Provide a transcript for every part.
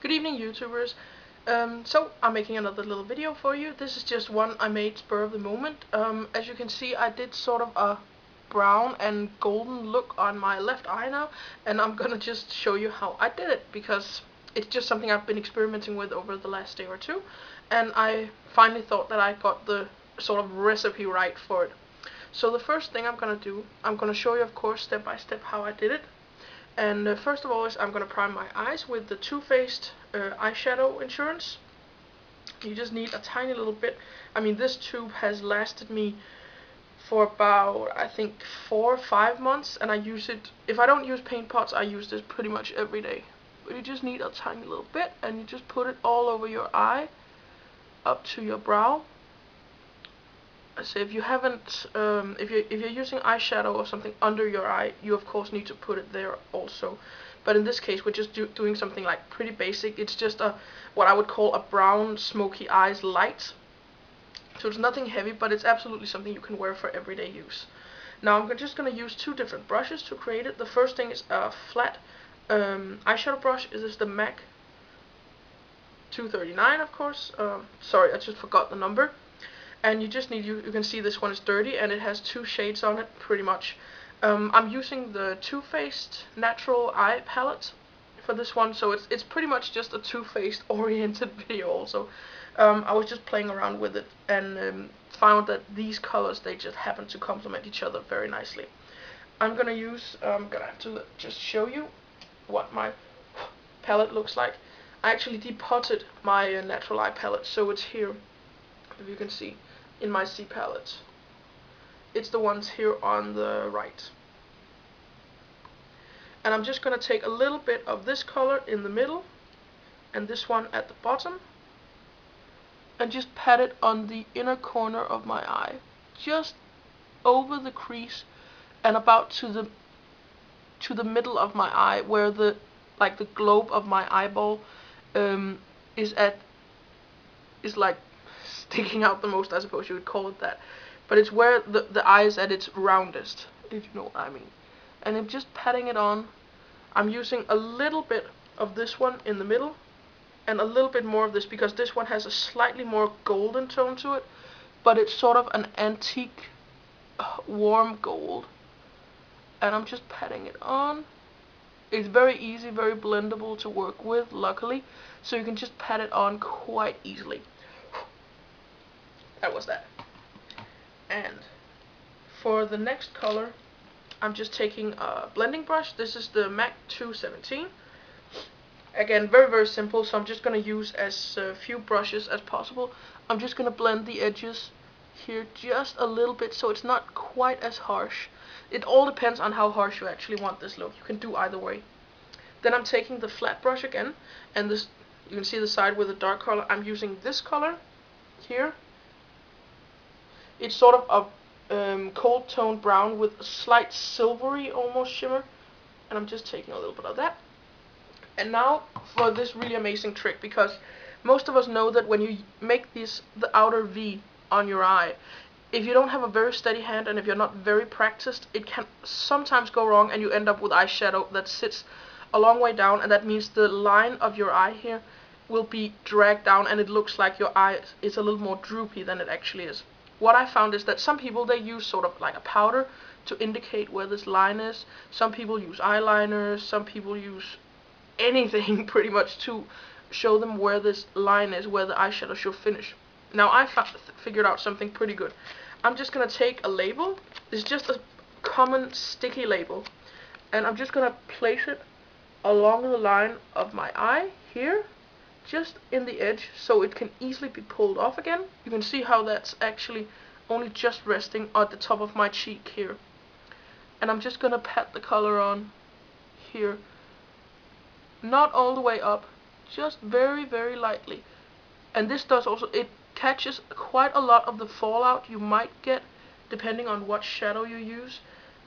Good evening, YouTubers. So I'm making another little video for you. This is just one I made spur of the moment. As you can see, I did sort of a brown and golden look on my left eye now, and I'm gonna just show you how I did it because it's just something I've been experimenting with over the last day or two, and I finally thought that I got the sort of recipe right for it. So the first thing I'm gonna do, I'm gonna show you, of course, step by step how I did it. And first of all is I'm going to prime my eyes with the Too Faced eyeshadow insurance. You just need a tiny little bit. I mean, this tube has lasted me for about, I think, 4 or 5 months, and I use it, if I don't use paint pots, I use this pretty much every day. But you just need a tiny little bit, and you just put it all over your eye, up to your brow. So if you haven't, if you're using eyeshadow or something under your eye, you of course need to put it there also. But in this case, we're just doing something like pretty basic. It's just what I would call a brown smoky eyes light. So it's nothing heavy, but it's absolutely something you can wear for everyday use. Now I'm just going to use two different brushes to create it. The first thing is a flat eyeshadow brush. This is the MAC 239, of course. Sorry, I just forgot the number. And you just need, you can see this one is dirty and it has two shades on it pretty much. I'm using the Too Faced Natural Eye Palette for this one, so it's pretty much just a Too Faced oriented video also. I was just playing around with it and found that these colors, they just happen to complement each other very nicely. I'm gonna have to just show you what my palette looks like. I actually depotted my natural eye palette, so it's here, if you can see, in my C palette. It's the ones here on the right. And I'm just going to take a little bit of this color in the middle and this one at the bottom and just pat it on the inner corner of my eye, just over the crease and about to the middle of my eye, where the globe of my eyeball is like sticking out the most, I suppose you would call it that. But it's where the eye is at its roundest, if you know what I mean. And I'm just patting it on. I'm using a little bit of this one in the middle and a little bit more of this, because this one has a slightly more golden tone to it, but it's sort of an antique warm gold. And I'm just patting it on. It's very easy, very blendable to work with, luckily, so you can just pat it on quite easily. That was that. And for the next color, I'm just taking a blending brush. This is the MAC 217. Again, very, very simple, so I'm just going to use as few brushes as possible. I'm just going to blend the edges here just a little bit so it's not quite as harsh. It all depends on how harsh you actually want this look. You can do either way. Then I'm taking the flat brush again, and this, you can see the side with the dark color. I'm using this color here. It's sort of a cold toned brown with a slight silvery almost shimmer, and I'm just taking a little bit of that. And now for this really amazing trick, because most of us know that when you make the outer V on your eye, if you don't have a very steady hand and if you're not very practiced, it can sometimes go wrong and you end up with eyeshadow that sits a long way down, and that means the line of your eye here will be dragged down and it looks like your eye is a little more droopy than it actually is. What I found is that some people, they use sort of like a powder to indicate where this line is. Some people use eyeliners, some people use anything pretty much to show them where this line is, where the eyeshadow should finish. Now I figured out something pretty good. I'm just going to take a label. It's just a common sticky label, and I'm just going to place it along the line of my eye here, just in the edge, so it can easily be pulled off again. You can see how that's actually only just resting at the top of my cheek here. And I'm just gonna pat the color on here, not all the way up, just very, very lightly. And this does also, it catches quite a lot of the fallout you might get depending on what shadow you use,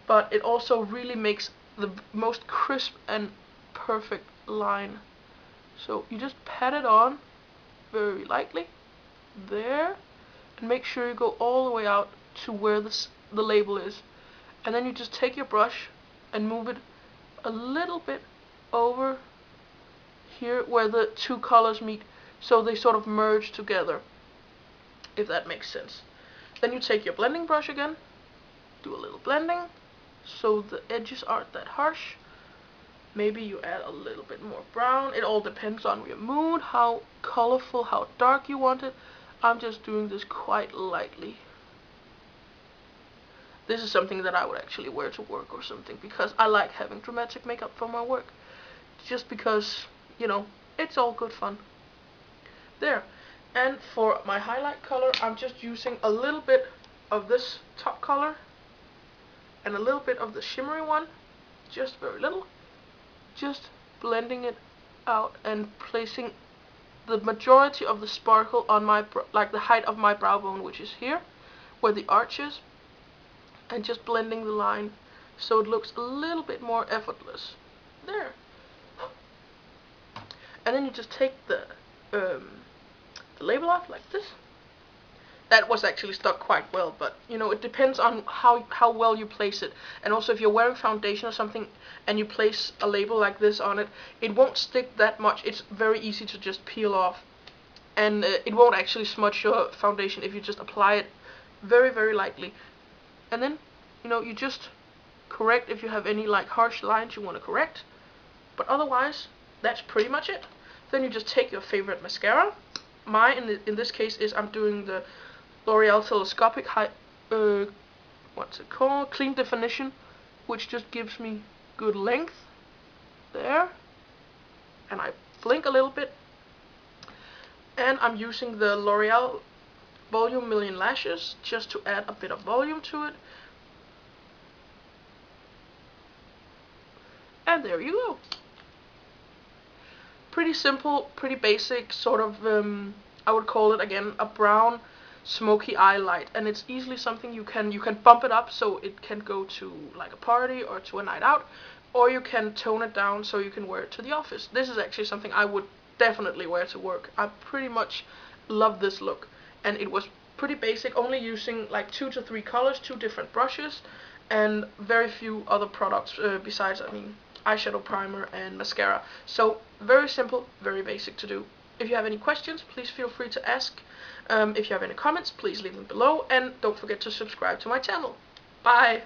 but it also really makes the most crisp and perfect line. So you just pat it on very lightly there, and make sure you go all the way out to where the label is. And then you just take your brush and move it a little bit over here where the two colors meet, so they sort of merge together, if that makes sense. Then you take your blending brush again, do a little blending, so the edges aren't that harsh. Maybe you add a little bit more brown. It all depends on your mood, how colorful, how dark you want it. I'm just doing this quite lightly. This is something that I would actually wear to work or something, because I like having dramatic makeup for my work. Just because, you know, it's all good fun. There. And for my highlight color, I'm just using a little bit of this top color and a little bit of the shimmery one, just very little. Just blending it out and placing the majority of the sparkle on my like the height of my brow bone, which is here where the arch is, and just blending the line so it looks a little bit more effortless. There. And then you just take the label off like this. That was actually stuck quite well, but you know, it depends on how well you place it. And also, if you're wearing foundation or something and you place a label like this on it, it won't stick that much. It's very easy to just peel off, and it won't actually smudge your foundation if you just apply it very, very lightly. And then, you know, you just correct if you have any like harsh lines you want to correct, but otherwise that's pretty much it. Then you just take your favorite mascara. Mine in this case is, I'm doing the L'Oreal Telescopic what's it called? Clean Definition, which just gives me good length there, and I blink a little bit. And I'm using the L'Oreal Volume Million Lashes just to add a bit of volume to it. And there you go. Pretty simple, pretty basic, sort of, I would call it again a brown smoky eye light, and it's easily something you can bump it up so it can go to like a party or to a night out, or you can tone it down so you can wear it to the office. This is actually something I would definitely wear to work. I pretty much love this look, and it was pretty basic, only using like 2 to 3 colors, 2 different brushes, and very few other products besides, I mean, eyeshadow primer and mascara. So very simple, very basic to do. If you have any questions, please feel free to ask. If you have any comments, please leave them below, and don't forget to subscribe to my channel. Bye!